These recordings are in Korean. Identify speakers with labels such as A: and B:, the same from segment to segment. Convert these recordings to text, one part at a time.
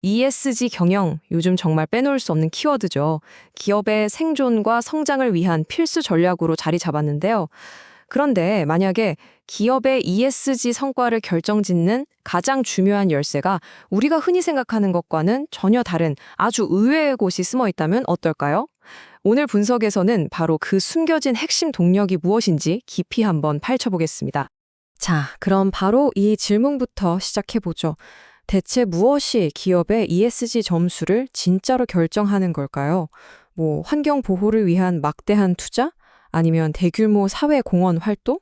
A: ESG 경영, 요즘 정말 빼놓을 수 없는 키워드죠. 기업의 생존과 성장을 위한 필수 전략으로 자리 잡았는데요. 그런데 만약에 기업의 ESG 성과를 결정짓는 가장 중요한 열쇠가 우리가 흔히 생각하는 것과는 전혀 다른 아주 의외의 곳이 숨어 있다면 어떨까요? 오늘 분석에서는 바로 그 숨겨진 핵심 동력이 무엇인지 깊이 한번 파헤쳐보겠습니다. 자, 그럼 바로 이 질문부터 시작해보죠. 대체 무엇이 기업의 ESG 점수를 진짜로 결정하는 걸까요? 환경 보호를 위한 막대한 투자? 아니면 대규모 사회 공헌 활동?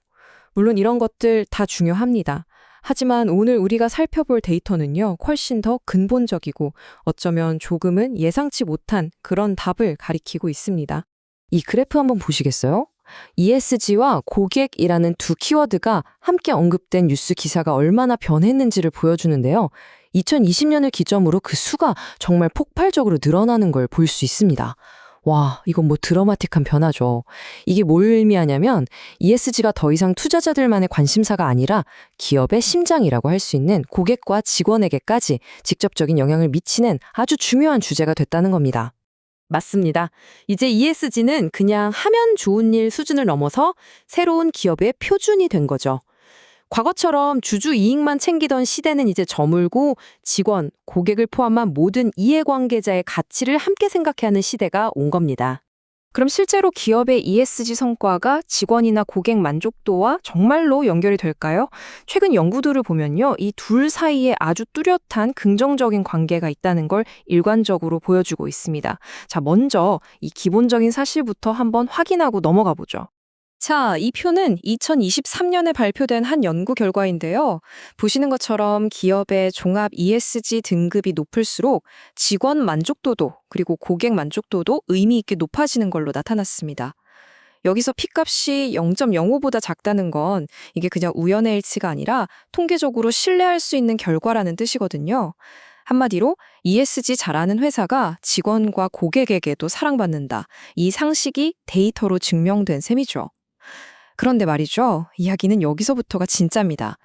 A: 물론 이런 것들 다 중요합니다. 하지만 오늘 우리가 살펴볼 데이터는요, 훨씬 더 근본적이고 어쩌면 조금은 예상치 못한 그런 답을 가리키고 있습니다. 이 그래프 한번 보시겠어요? ESG와 고객이라는 두 키워드가 함께 언급된 뉴스 기사가 얼마나 변했는지를 보여주는데요. 2020년을 기점으로 그 수가 정말 폭발적으로 늘어나는 걸 볼 수 있습니다. 와, 이건 드라마틱한 변화죠. 이게 뭘 의미하냐면 ESG가 더 이상 투자자들만의 관심사가 아니라 기업의 심장이라고 할 수 있는 고객과 직원에게까지 직접적인 영향을 미치는 아주 중요한 주제가 됐다는 겁니다. 맞습니다. 이제 ESG는 그냥 하면 좋은 일 수준을 넘어서 새로운 기업의 표준이 된 거죠. 과거처럼 주주 이익만 챙기던 시대는 이제 저물고 직원, 고객을 포함한 모든 이해관계자의 가치를 함께 생각해야 하는 시대가 온 겁니다. 그럼 실제로 기업의 ESG 성과가 직원이나 고객 만족도와 정말로 연결이 될까요? 최근 연구들을 보면요, 이 둘 사이에 아주 뚜렷한 긍정적인 관계가 있다는 걸 일관적으로 보여주고 있습니다. 자, 먼저 이 기본적인 사실부터 한번 확인하고 넘어가 보죠. 자, 이 표는 2023년에 발표된 한 연구 결과인데요. 보시는 것처럼 기업의 종합 ESG 등급이 높을수록 직원 만족도도 그리고 고객 만족도도 의미 있게 높아지는 걸로 나타났습니다. 여기서 P값이 0.05보다 작다는 건 이게 그냥 우연의 일치가 아니라 통계적으로 신뢰할 수 있는 결과라는 뜻이거든요. 한마디로 ESG 잘하는 회사가 직원과 고객에게도 사랑받는다. 이 상식이 데이터로 증명된 셈이죠. 그런데 말이죠. 이야기는 여기서부터가 진짜입니다.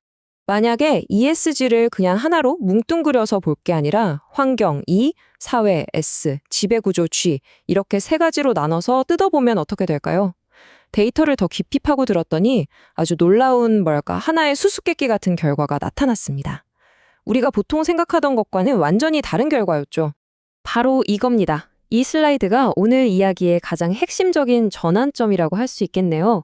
A: 만약에 ESG를 그냥 하나로 뭉뚱그려서 볼 게 아니라 환경 E, 사회 S, 지배구조 G 이렇게 세 가지로 나눠서 뜯어보면 어떻게 될까요? 데이터를 더 깊이 파고들었더니 아주 놀라운 하나의 수수께끼 같은 결과가 나타났습니다. 우리가 보통 생각하던 것과는 완전히 다른 결과였죠. 바로 이겁니다. 이 슬라이드가 오늘 이야기의 가장 핵심적인 전환점이라고 할 수 있겠네요.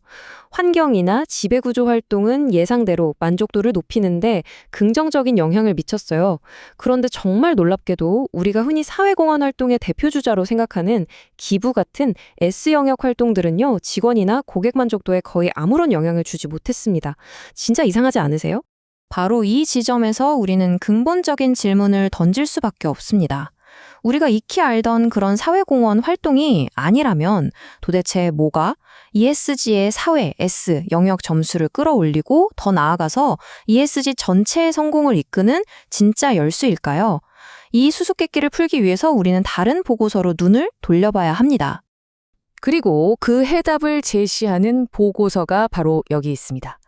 A: 환경이나 지배구조 활동은 예상대로 만족도를 높이는데 긍정적인 영향을 미쳤어요. 그런데 정말 놀랍게도 우리가 흔히 사회공헌 활동의 대표주자로 생각하는 기부 같은 S영역 활동들은요, 직원이나 고객 만족도에 거의 아무런 영향을 주지 못했습니다. 진짜 이상하지 않으세요? 바로 이 지점에서 우리는 근본적인 질문을 던질 수밖에 없습니다. 우리가 익히 알던 그런 사회공헌 활동이 아니라면 도대체 뭐가 ESG의 사회 S 영역 점수를 끌어올리고 더 나아가서 ESG 전체의 성공을 이끄는 진짜 열쇠일까요? 이 수수께끼를 풀기 위해서 우리는 다른 보고서로 눈을 돌려봐야 합니다. 그리고 그 해답을 제시하는 보고서가 바로 여기 있습니다.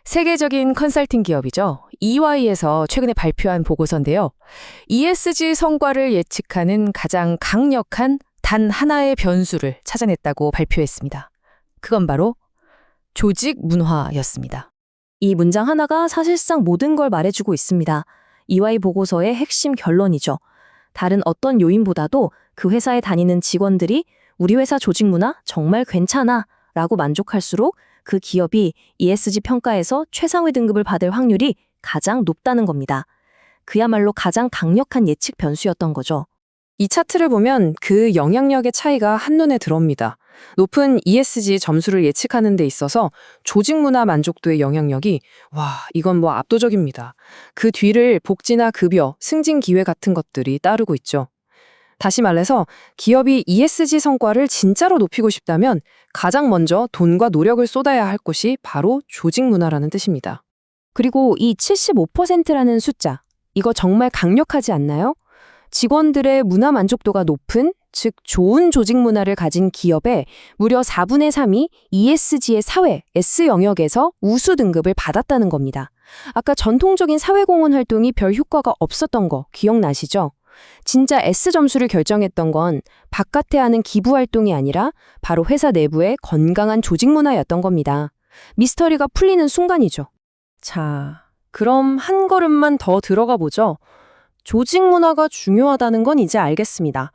A: 세계적인 컨설팅 기업이죠. EY에서 최근에 발표한 보고서인데요. ESG 성과를 예측하는 가장 강력한 단 하나의 변수를 찾아냈다고 발표했습니다. 그건 바로 조직 문화였습니다. 이 문장 하나가 사실상 모든 걸 말해주고 있습니다. EY 보고서의 핵심 결론이죠. 다른 어떤 요인보다도 그 회사에 다니는 직원들이 우리 회사 조직 문화 정말 괜찮아 라고 만족할수록 그 기업이 ESG 평가에서 최상위 등급을 받을 확률이 가장 높다는 겁니다. 그야말로 가장 강력한 예측 변수였던 거죠. 이 차트를 보면 그 영향력의 차이가 한눈에 들어옵니다. 높은 ESG 점수를 예측하는 데 있어서 조직 문화 만족도의 영향력이 이건 압도적입니다. 그 뒤를 복지나 급여, 승진 기회 같은 것들이 따르고 있죠. 다시 말해서 기업이 ESG 성과를 진짜로 높이고 싶다면 가장 먼저 돈과 노력을 쏟아야 할 곳이 바로 조직 문화라는 뜻입니다. 그리고 이 75%라는 숫자, 이거 정말 강력하지 않나요? 직원들의 문화 만족도가 높은, 즉 좋은 조직 문화를 가진 기업에 무려 4분의 3이 ESG의 사회, S 영역에서 우수 등급을 받았다는 겁니다. 아까 전통적인 사회공헌 활동이 별 효과가 없었던 거 기억나시죠?
B: 진짜 S 점수를 결정했던 건 바깥에 하는 기부 활동이 아니라 바로 회사 내부의 건강한 조직 문화였던 겁니다. 미스터리가 풀리는 순간이죠. 자, 그럼 한 걸음만 더 들어가 보죠. 조직 문화가 중요하다는 건 이제 알겠습니다.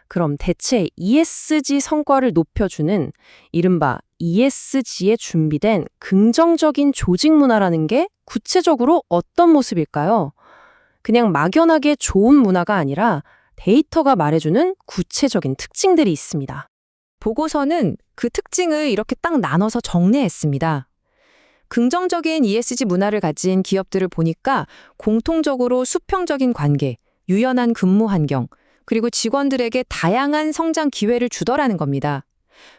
B: 그럼 대체 ESG 성과를 높여주는 이른바 ESG에 준비된 긍정적인 조직 문화라는 게 구체적으로 어떤 모습일까요? 그냥 막연하게 좋은 문화가 아니라 데이터가 말해주는 구체적인 특징들이 있습니다.
A: 보고서는 그 특징을 이렇게 딱 나눠서 정리했습니다. 긍정적인 ESG 문화를 가진 기업들을 보니까 공통적으로 수평적인 관계, 유연한 근무 환경, 그리고 직원들에게 다양한 성장 기회를 주더라는 겁니다.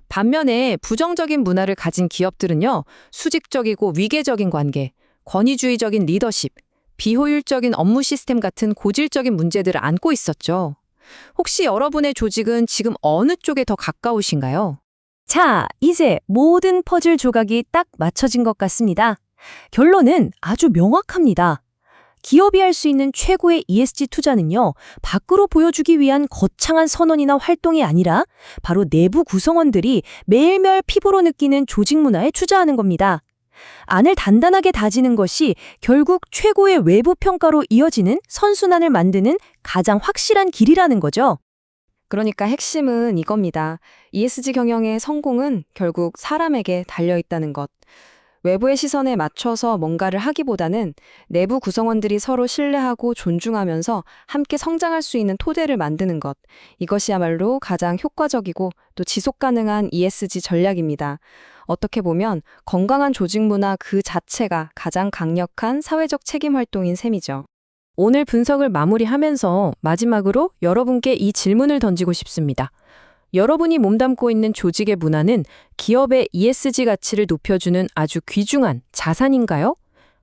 A: 반면에 부정적인 문화를 가진 기업들은요, 수직적이고 위계적인 관계, 권위주의적인 리더십, 비효율적인 업무 시스템 같은 고질적인 문제들을 안고 있었죠. 혹시 여러분의 조직은 지금 어느 쪽에 더 가까우신가요?
B: 자, 이제 모든 퍼즐 조각이 딱 맞춰진 것 같습니다. 결론은 아주 명확합니다. 기업이 할 수 있는 최고의 ESG 투자는요, 밖으로 보여주기 위한 거창한 선언이나 활동이 아니라 바로 내부 구성원들이 매일매일 피부로 느끼는 조직 문화에 투자하는 겁니다. 안을 단단하게 다지는 것이 결국 최고의 외부 평가로 이어지는 선순환을 만드는 가장 확실한 길이라는 거죠.
A: 그러니까 핵심은 이겁니다. ESG 경영의 성공은 결국 사람에게 달려있다는 것. 외부의 시선에 맞춰서 뭔가를 하기보다는 내부 구성원들이 서로 신뢰하고 존중하면서 함께 성장할 수 있는 토대를 만드는 것. 이것이야말로 가장 효과적이고 또 지속 가능한 ESG 전략입니다. 어떻게 보면 건강한 조직 문화 그 자체가 가장 강력한 사회적 책임 활동인 셈이죠.
B: 오늘 분석을 마무리하면서 마지막으로 여러분께 이 질문을 던지고 싶습니다. 여러분이 몸담고 있는 조직의 문화는 기업의 ESG 가치를 높여주는 아주 귀중한 자산인가요?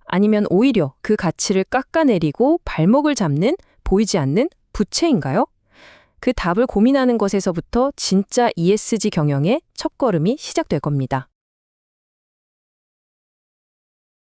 B: 아니면 오히려 그 가치를 깎아내리고 발목을 잡는 보이지 않는 부채인가요? 그 답을 고민하는 것에서부터 진짜 ESG 경영의 첫걸음이 시작될 겁니다.